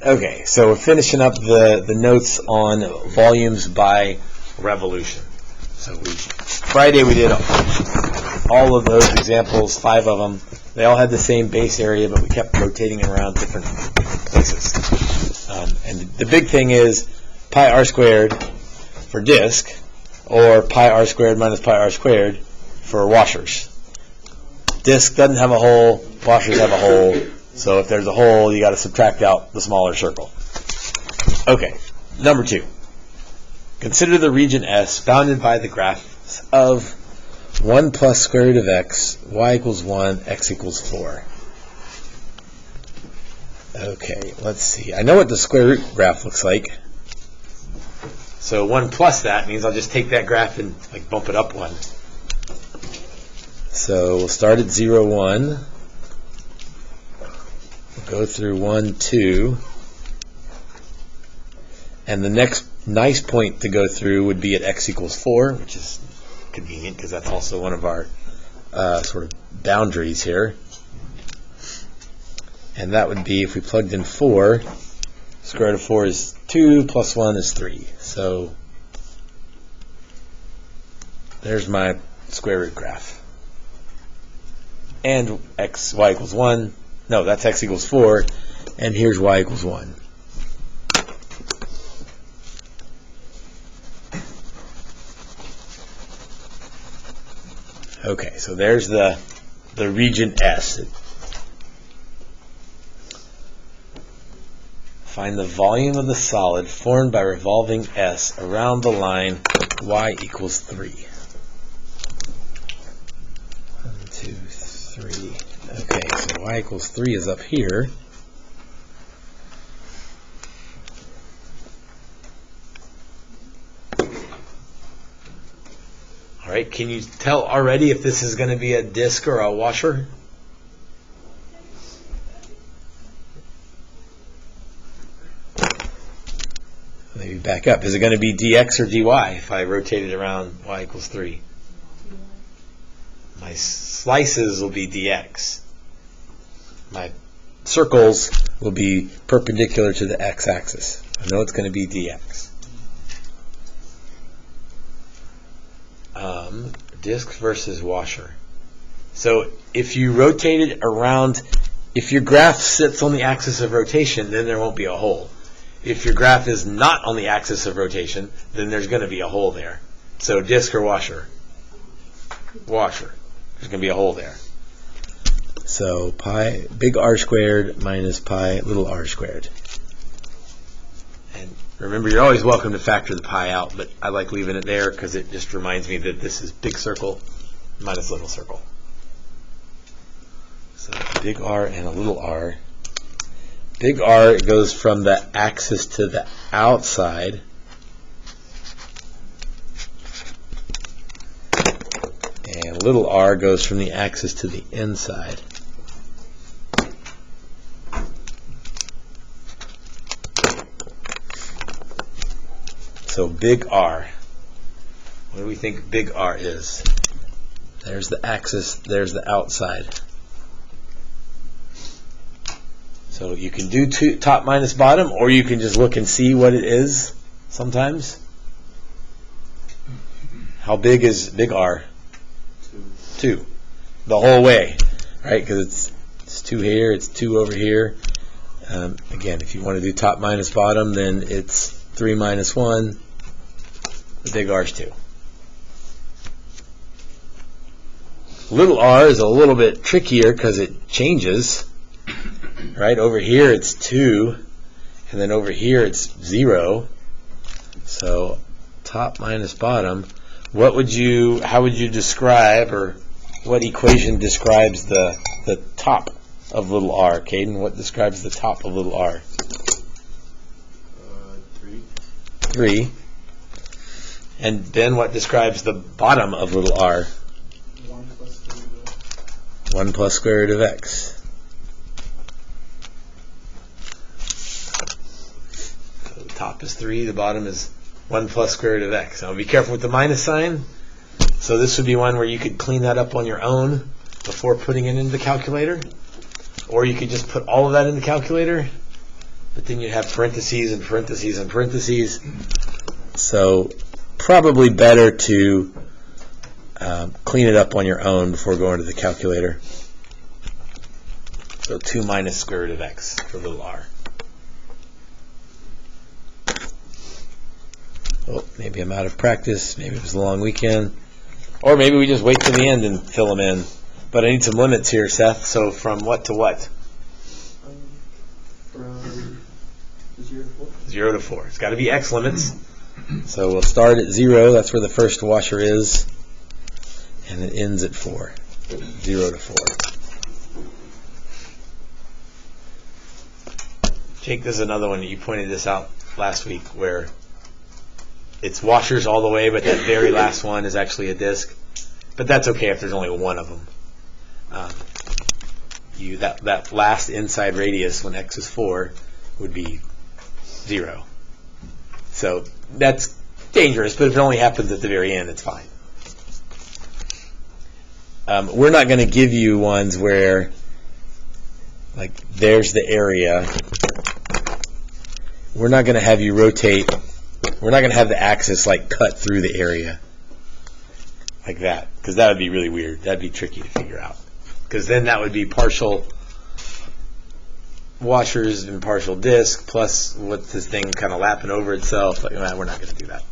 Okay, so we're finishing up the notes on volumes by revolution. So Friday we did all of those examples, 5 of them. They all had the same base area, but we kept rotating around different places. And the big thing is pi r squared for disk, or pi r squared minus pi r squared for washers. Disk doesn't have a hole, washers have a hole, so if there's a hole, you got to subtract out the smaller circle. Okay, number 2. Consider the region S bounded by the graphs of 1 plus square root of x, y equals 1, x equals 4. Okay, let's see. I know what the square root graph looks like. So 1 plus that means I'll just take that graph and bump it up 1. So we'll start at 0, 1. We'll go through 1, 2. And the next nice point to go through would be at x equals 4, which is convenient because that's also one of our sort of boundaries here. And that would be, if we plugged in 4, square root of 4 is 2, plus 1 is 3. So there's my square root graph. And y equals 1. No, that's x equals 4. And here's y equals 1. Okay, so there's the region S. Find the volume of the solid formed by revolving S around the line y equals 3. 1, 2, 3. Okay, so y equals 3 is up here. All right, can you tell already if this is going to be a disk or a washer? Maybe back up. Is it going to be dx or dy if I rotate it around y equals 3? My slices will be dx. My circles will be perpendicular to the x-axis. I know it's going to be dx. Disk versus washer. So if you rotate it around, if your graph sits on the axis of rotation, then there won't be a hole. If your graph is not on the axis of rotation, then there's going to be a hole there. So disk or washer? Washer. There's going to be a hole there. So pi big R squared minus pi little r squared. And remember, you're always welcome to factor the pi out, but I like leaving it there because it just reminds me that this is big circle minus little circle. So big R and a little r. Big R goes from the axis to the outside. And little r goes from the axis to the inside. So big R. What do we think big R is? There's the axis, there's the outside. So you can do top minus bottom, or you can just look and see what it is sometimes. How big is big R? 2. The whole way, right? Because it's 2 here, it's 2 over here. Again, if you want to do top minus bottom, then it's 3 minus 1. The big R is 2. Little r is a little bit trickier because it changes. Right, over here it's 2, and then over here it's 0. So top minus bottom. How would you describe, or what equation describes the top of little r? Caden, what describes the top of little r? 3. And Ben, what describes the bottom of little r? 1 plus square root of x. So the top is 3, the bottom is 1 plus square root of x. Now be careful with the minus sign. So this would be one where you could clean that up on your own before putting it into the calculator. Or you could just put all of that in the calculator. but then you have parentheses and parentheses and parentheses. So probably better to clean it up on your own before going to the calculator. So 2 minus square root of x for little r. Oh, maybe I'm out of practice. Maybe it was a long weekend. Or maybe we just wait to the end and fill them in. But I need some limits here, Seth. So from what to what? From 0 to 4. 0 to 4. It's got to be x limits. So we'll start at 0. That's where the first washer is. And it ends at 4. 0 to 4. Jake, this is another one. You pointed this out last week where it's washers all the way, but that very last one is actually a disk. But that's okay if there's only one of them. That last inside radius when x is 4 would be 0. So that's dangerous, but if it only happens at the very end, it's fine. We're not going to give you ones where, like, there's the area. We're not going to have you rotate. We're not going to have the axis like cut through the area like that, because that would be really weird. That'd be tricky to figure out, because then that would be partial washers and partial disk plus what's this thing kind of lapping over itself. Like, we're not going to do that.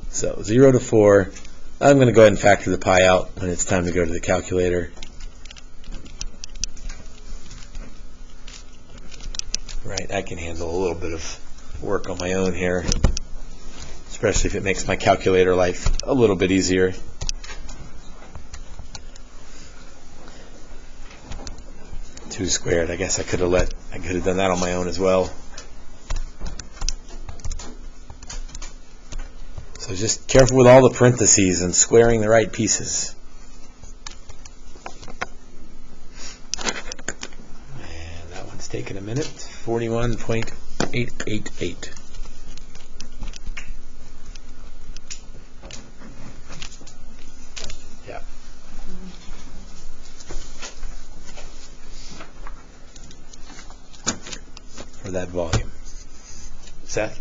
So 0 to 4. I'm going to go ahead and factor the pi out when it's time to go to the calculator. Right, I can handle a little bit of work on my own here, especially if it makes my calculator life a little bit easier. Two squared. I guess I could have done that on my own as well. So just careful with all the parentheses and squaring the right pieces. And that one's taking a minute. 41.888. Yeah. For that volume. Seth?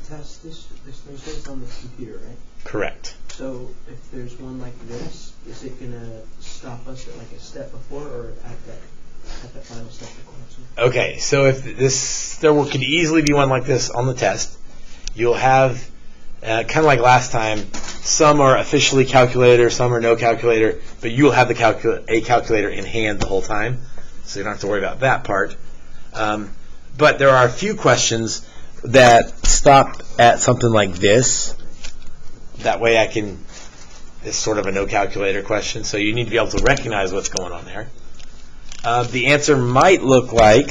Test this. There's things on the computer, right? Correct. So if there's one like this, is it gonna stop us at like a step before or at that final step of the question? Okay, so if there could easily be one like this on the test, you'll have kind of like last time. Some are officially calculator, some are no calculator, but you'll have a calculator in hand the whole time, so you don't have to worry about that part. But there are a few questions that stop at something like this. That way it's sort of a no calculator question, so you need to be able to recognize what's going on there. The answer might look like,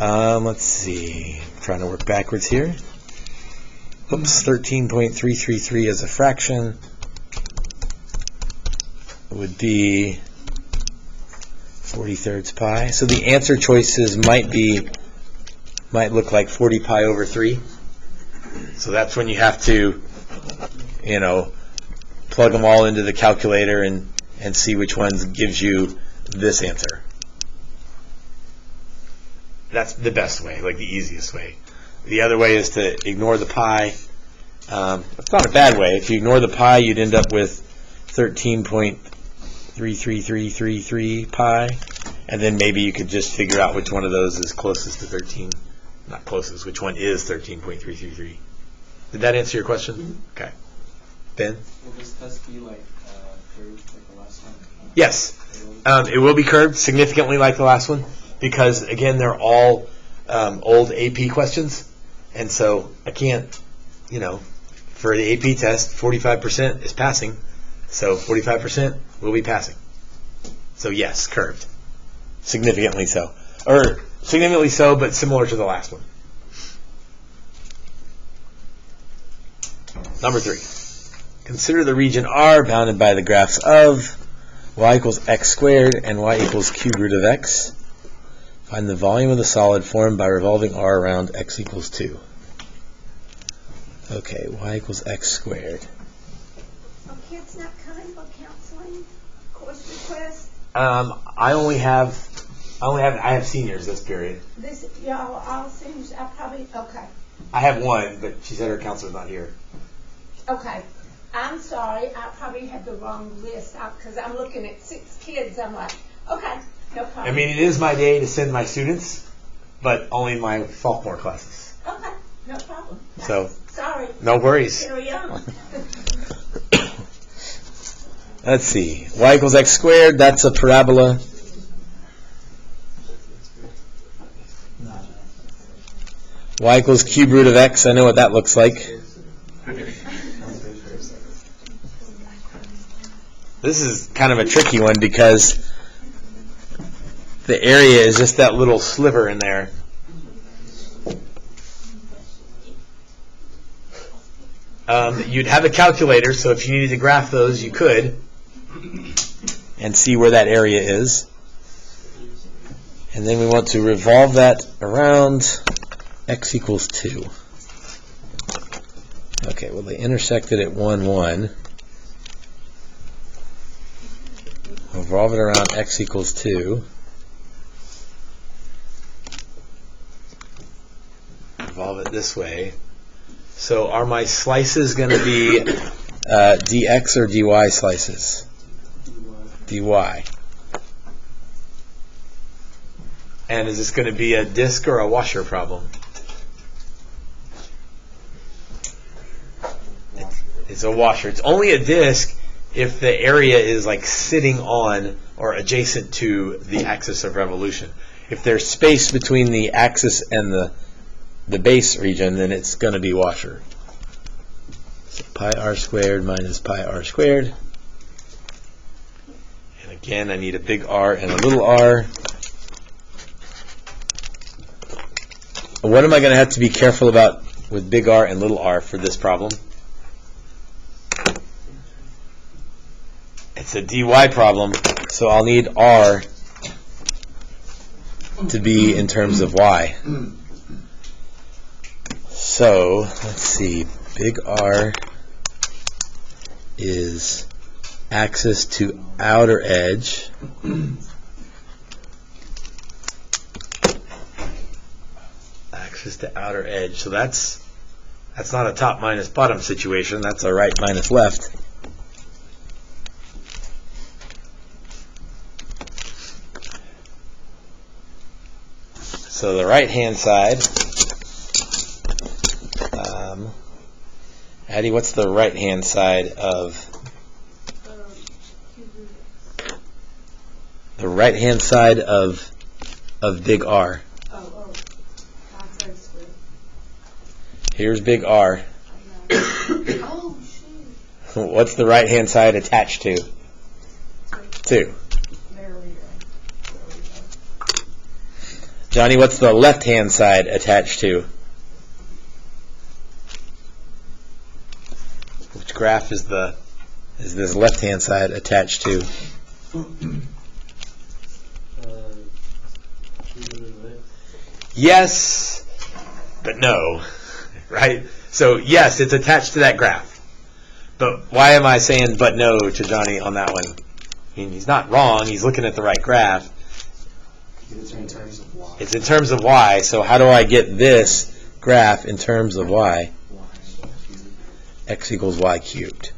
let's see, I'm trying to work backwards here. Oops, 13.333 as a fraction would be 40 pi. So the answer choices might look like 40 pi over 3. So that's when you have to, plug them all into the calculator and see which ones gives you this answer. That's the best way, like the easiest way. The other way is to ignore the pi. It's not a bad way. If you ignore the pi, you'd end up with 13.33333 pi, and then maybe you could just figure out which one of those is closest to 13. Not closest, which one is 13.333. Did that answer your question? Mm-hmm. Okay. Ben? Will this test be like curved like the last time? Yes. It will be curved significantly like the last one, because again they're all old AP questions, and so I can't, for the AP test 45% is passing, so 45% will be passing. So yes, curved. Significantly so. Or significantly so, but similar to the last one. Number 3. Consider the region R bounded by the graphs of y equals x squared and y equals cube root of x. Find the volume of the solid formed by revolving R around x equals 2. Okay, y equals x squared. Are kids not coming for counseling? Course request? I have seniors this period. This, y'all all seems, okay. I have one, but she said her counselor's not here. Okay. I'm sorry, I probably had the wrong list out because I'm looking at 6 kids. I'm like, okay, no problem. I mean, it is my day to send my students, but only my sophomore classes. Okay, no problem. So, sorry. no worries. Carry on. Let's see. Y equals x squared, that's a parabola. Y equals cube root of x, I know what that looks like. This is kind of a tricky one because the area is just that little sliver in there. You'd have a calculator, so if you needed to graph those, you could, and see where that area is. And then we want to revolve that around x equals 2. Okay, well they intersected at 1, 1. Revolve it around x equals 2. Revolve it this way. So are my slices going to be dx or dy slices? dy. And is this going to be a disk or a washer problem? It's a washer. It's only a disk if the area is like sitting on or adjacent to the axis of revolution. If there's space between the axis and the base region, then it's going to be washer. So pi r squared minus pi r squared. And again, I need a big R and a little r. What am I going to have to be careful about with big R and little r for this problem? It's a dy problem, so I'll need r to be in terms of y. So, let's see, big R is axis to outer edge. Axis to outer edge. So that's not a top minus bottom situation, that's a right minus left. So the right-hand side, Addie, what's the right-hand side of big R? Here's big R. Oh, shoot. What's the right-hand side attached to? 2. Johnny, what's the left-hand side attached to? Which graph is this left-hand side attached to? Yes, but no, right? So yes, it's attached to that graph. But why am I saying but no to Johnny on that one? I mean, he's not wrong. He's looking at the right graph. It's in terms of y. It's in terms of y, so how do I get this graph in terms of y? X equals y cubed.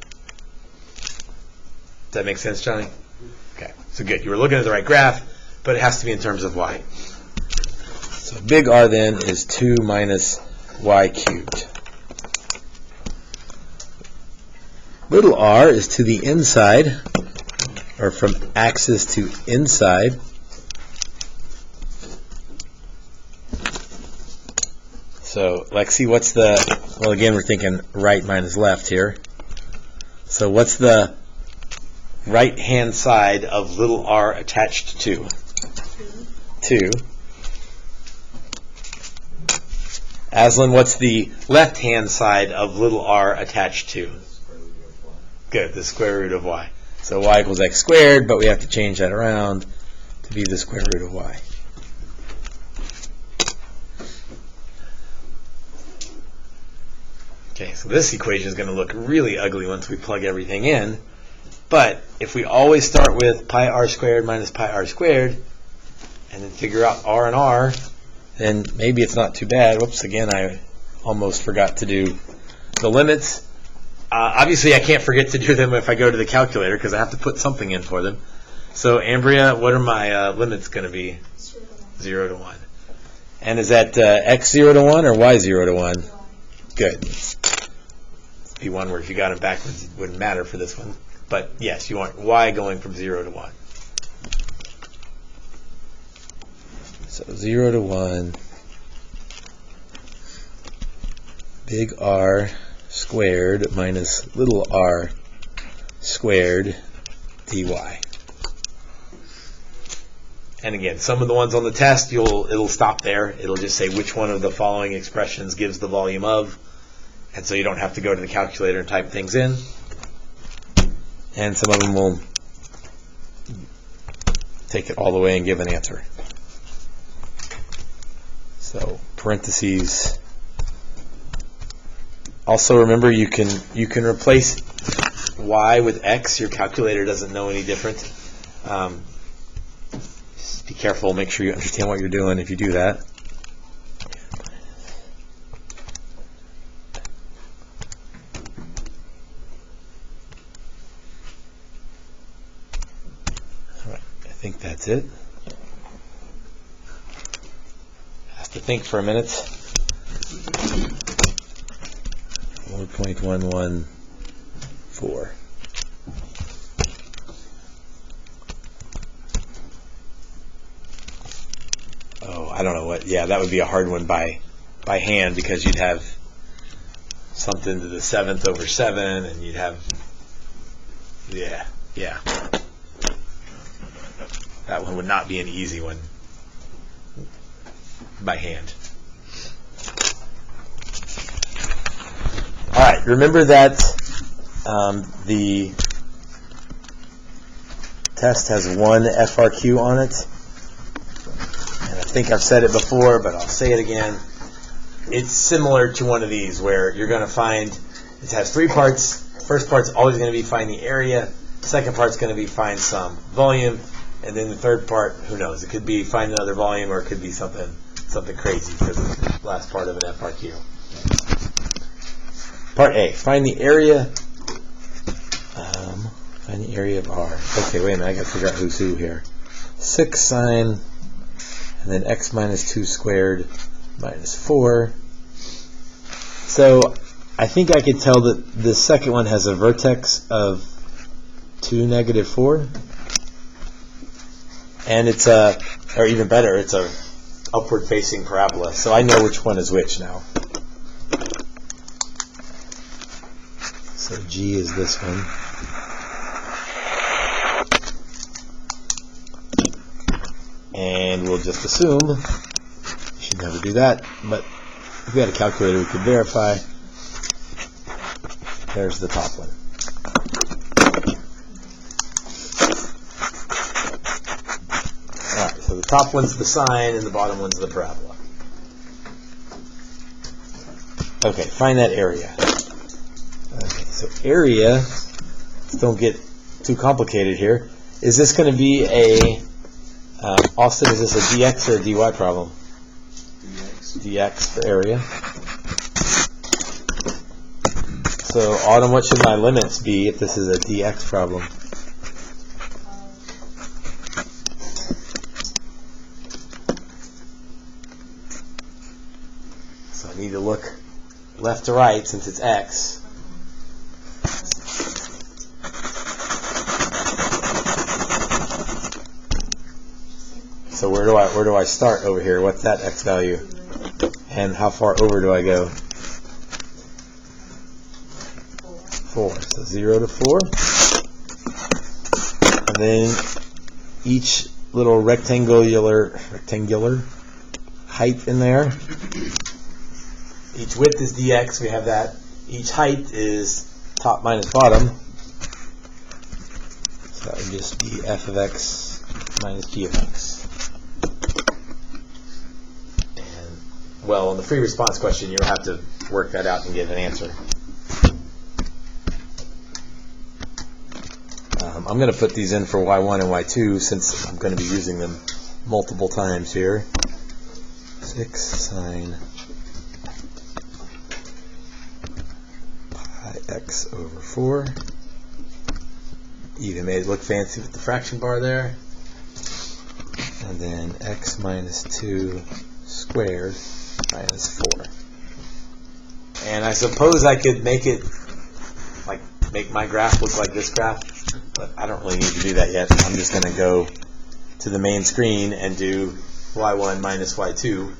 Does that make sense, Johnny? Okay, so good. You were looking at the right graph, but it has to be in terms of y. So big R then is 2 minus y cubed. Little r is to the inside, or from axis to inside. So, Lexi, what's well, again, we're thinking right minus left here. So what's the right-hand side of little r attached to? 2. Aslan, what's the left-hand side of little r attached to? Good, the square root of y. So y equals x squared, but we have to change that around to be the square root of y. Okay, so this equation is going to look really ugly once we plug everything in, But if we always start with pi r squared minus pi r squared, and then figure out r and r, then maybe it's not too bad. Whoops, again, I almost forgot to do the limits. Obviously, I can't forget to do them if I go to the calculator because I have to put something in for them. So, Ambria, what are my limits going to be? 0 to 1. And is that x 0 to 1 or y 0 to 1? Good. Be one where if you got them backwards, it wouldn't matter for this one. But yes, you want y going from 0 to 1. So 0 to 1, big R squared minus little r squared dy. And again, some of the ones on the test, it'll stop there. It'll just say which one of the following expressions gives the volume of, and so you don't have to go to the calculator and type things in. And some of them will take it all the way and give an answer. So parentheses. Also remember you can replace y with x. Your calculator doesn't know any different. Just be careful. Make sure you understand what you're doing if you do that. All right, I think that's it. Have to think for a minute. 4.114. Oh, I don't know what. Yeah, that would be a hard one by hand because you'd have something to the 7th over 7, and you'd have. Yeah. That one would not be an easy one by hand. All right, remember that the test has one FRQ on it. And I think I've said it before, but I'll say it again. It's similar to one of these where you're going to find it has 3 parts. First part's always going to be find the area. Second part's going to be find some volume. And then the third part, who knows? It could be find another volume, or it could be something crazy because it's the last part of an FRQ. Part A, find the area. Find the area of R. Okay, wait a minute. I got to figure out who's who here. 6 sine, and then x minus 2 squared minus 4. So I think I could tell that the second one has a vertex of 2, negative 4. And it's or even better, it's a upward facing parabola. So I know which one is which now. So G is this one. And we'll just assume, you should never do that, but if we had a calculator we could verify. There's the top one. Alright, so the top one's the sine and the bottom one's the parabola. Okay, find that area. Okay, so area, don't get too complicated here. Is this going to be a, Austin, is this a dx or a dy problem? Dx for area. So, Autumn, what should my limits be if this is a dx problem? So I need to look left to right since it's x. So where do I start over here? What's that x value? And how far over do I go? 4. So 0 to 4. And then each little rectangular height in there. Each width is dx, we have that. Each height is top minus bottom. So that would just be f of x minus g of x. And, well, on the free response question, you'll have to work that out and get an answer. I'm going to put these in for y1 and y2 since I'm going to be using them multiple times here. 6 sine pi x over 4. Even made it look fancy with the fraction bar there. And then x minus 2 squared minus 4. And I suppose I could make it, like, make my graph look like this graph, but I don't really need to do that yet. I'm just going to go to the main screen and do y1 minus y2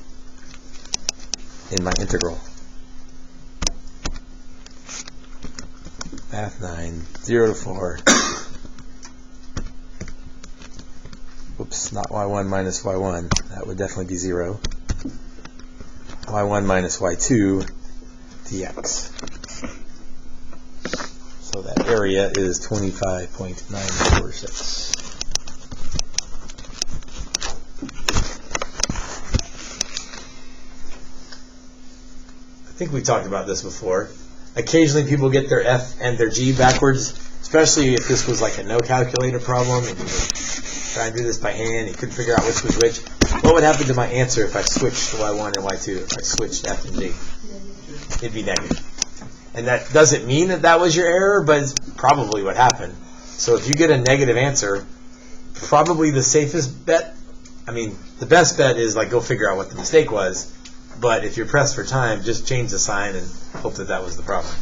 in my integral. Math 9, 0 to 4. Whoops, not y1 minus y1. That would definitely be 0. y1 minus y2 dx. So that area is 25.946. I think we talked about this before. Occasionally people get their F and their G backwards, especially if this was like a no calculator problem and you were trying to do this by hand, you couldn't figure out which was which. What would happen to my answer if I switched to y1 and y2, if I switched F and G? It'd be negative. And that doesn't mean that that was your error, but it's probably what happened. So if you get a negative answer, probably the safest bet, the best bet is like go figure out what the mistake was. But if you're pressed for time, just change the sign and hope that that was the problem.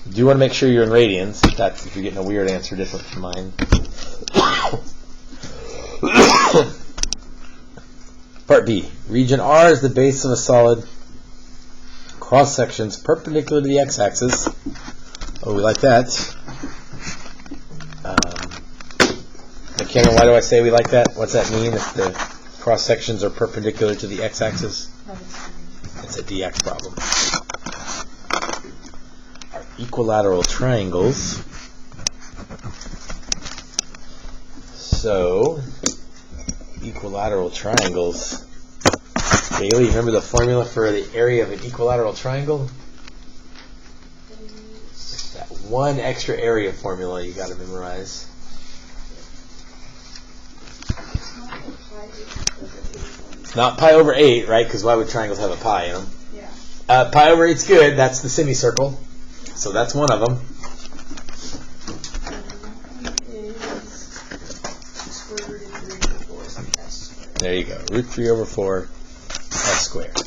You do want to make sure you're in radians, if you're getting a weird answer different from mine. Part B. Region R is the base of a solid. Cross sections perpendicular to the x-axis. Oh, we like that. McKenna, why do I say we like that? What's that mean if the cross sections are perpendicular to the x-axis? It's a dx problem. Our equilateral triangles. So, equilateral triangles. Bailey, remember the formula for the area of an equilateral triangle? That one extra area formula you got to memorize. Not pi over 8, right? Because why would triangles have a pi in them? Yeah. Pi over 8's good. That's the semicircle. So that's one of them. There you go. Root 3 over 4 s squared.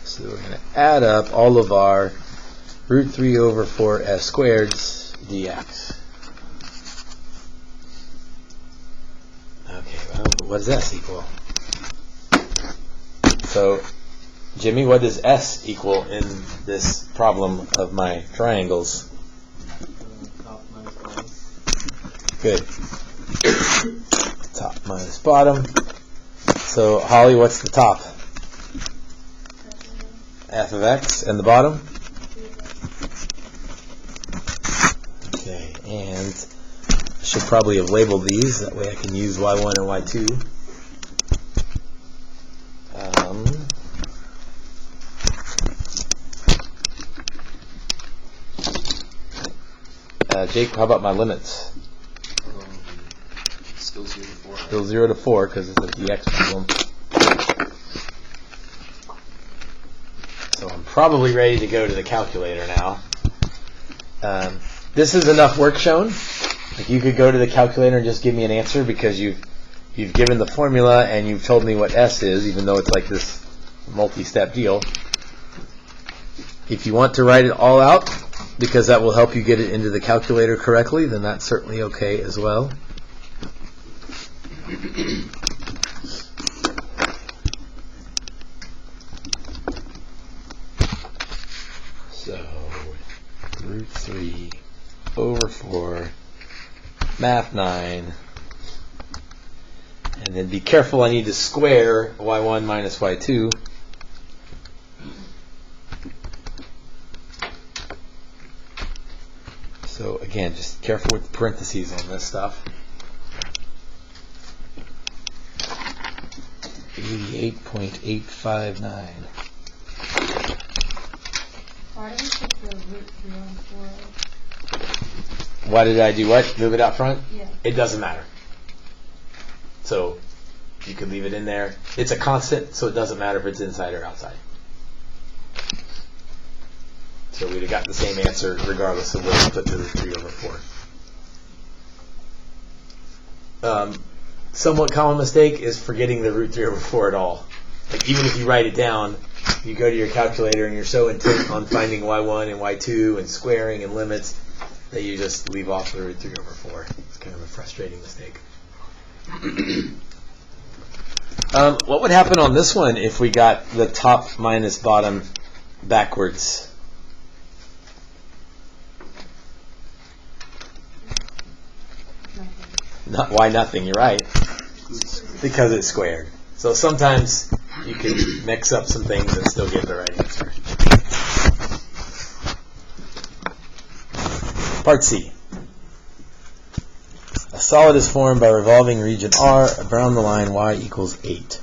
So we're going to add up all of our root 3 over 4 s squareds dx. Okay, well, what does s equal? So, Jimmy, what does s equal in this problem of my triangles? Top minus bottom. Good. Top minus bottom. So, Holly, what's the top? F of x. And the bottom? Okay, and I should probably have labeled these. That way I can use y1 and y2. Jake, how about my limits? Still 0 to 4. Still 0 to 4 because it's a dx problem. So I'm probably ready to go to the calculator now. This is enough work shown. Like you could go to the calculator and just give me an answer because you've given the formula and you've told me what s is, even though it's like this multi-step deal. If you want to write it all out, because that will help you get it into the calculator correctly, then that's certainly okay as well. So, root 3 over 4, math 9, and then be careful, I need to square y1 minus y2. So again, just careful with the parentheses on this stuff. 88.859. Why do we put the root 3 on 4? Why did I do what? Move it out front? Yeah. It doesn't matter. So you can leave it in there. It's a constant, so it doesn't matter if it's inside or outside. So we'd have got the same answer regardless of where we put the root 3 over 4. Somewhat common mistake is forgetting the root 3 over 4 at all. Like even if you write it down, you go to your calculator and you're so intent on finding y1 and y2 and squaring and limits that you just leave off the root 3 over 4. It's kind of a frustrating mistake. What would happen on this one if we got the top minus bottom backwards? Why nothing? You're right. Because it's squared. So sometimes you can mix up some things and still get the right answer. Part C. A solid is formed by revolving region R around the line y equals 8.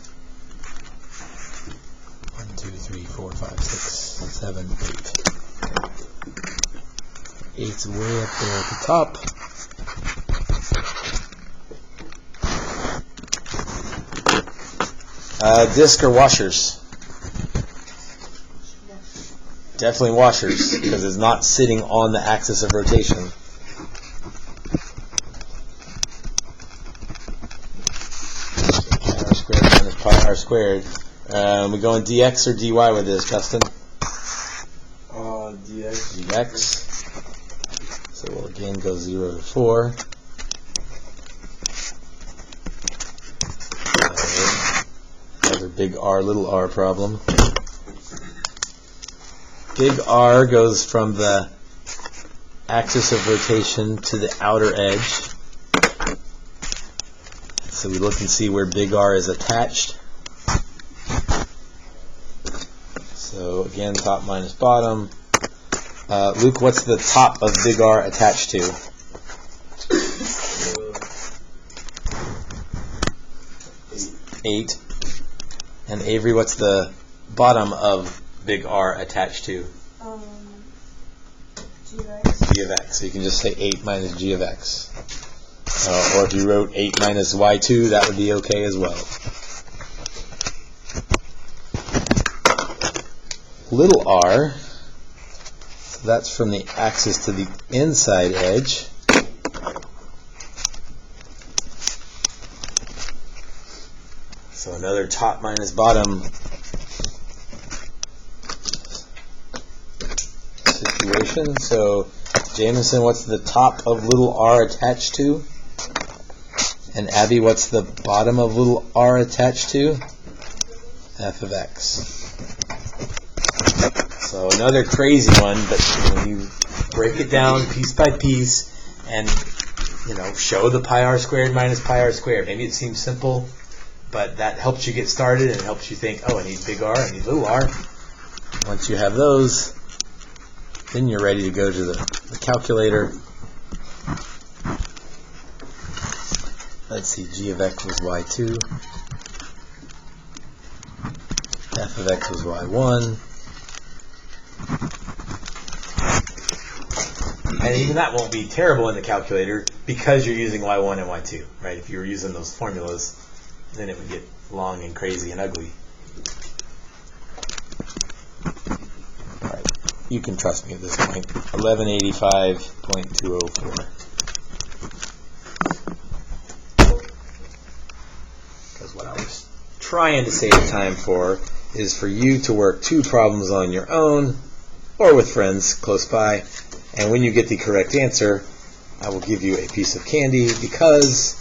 1, 2, 3, 4, 5, 6, 7, 8. 8's way up there at the top. Disc or washers? Definitely washers, because it's not sitting on the axis of rotation. R squared minus pi r squared. We going dx or dy with this, Justin? DX. Dx. So we'll again go 0 to 4. Another big R, little r problem. Big R goes from the axis of rotation to the outer edge. So we look and see where big R is attached. So again, top minus bottom. Luke, what's the top of big R attached to? 8. And Avery, what's the bottom of big R attached to? G of X. G of x. So you can just say 8 minus g of x. Or if you wrote 8 minus y2, that would be okay as well. Little r, so that's from the axis to the inside edge. So another top minus bottom situation. So Jameson, what's the top of little r attached to? And Abby, what's the bottom of little r attached to? F of x. So another crazy one, but when you break it down piece by piece and show the pi r squared minus pi r squared, maybe it seems simple, but that helps you get started and helps you think, oh, I need big R, I need little r. Once you have those, then you're ready to go to the calculator. Let's see, g of x was y2. F of x was y1. And even that won't be terrible in the calculator because you're using y1 and y2, right? If you were using those formulas, then it would get long and crazy and ugly. All right, you can trust me at this point. 1185.204. Because what I was trying to save time for is for you to work 2 problems on your own or with friends close by. And when you get the correct answer, I will give you a piece of candy because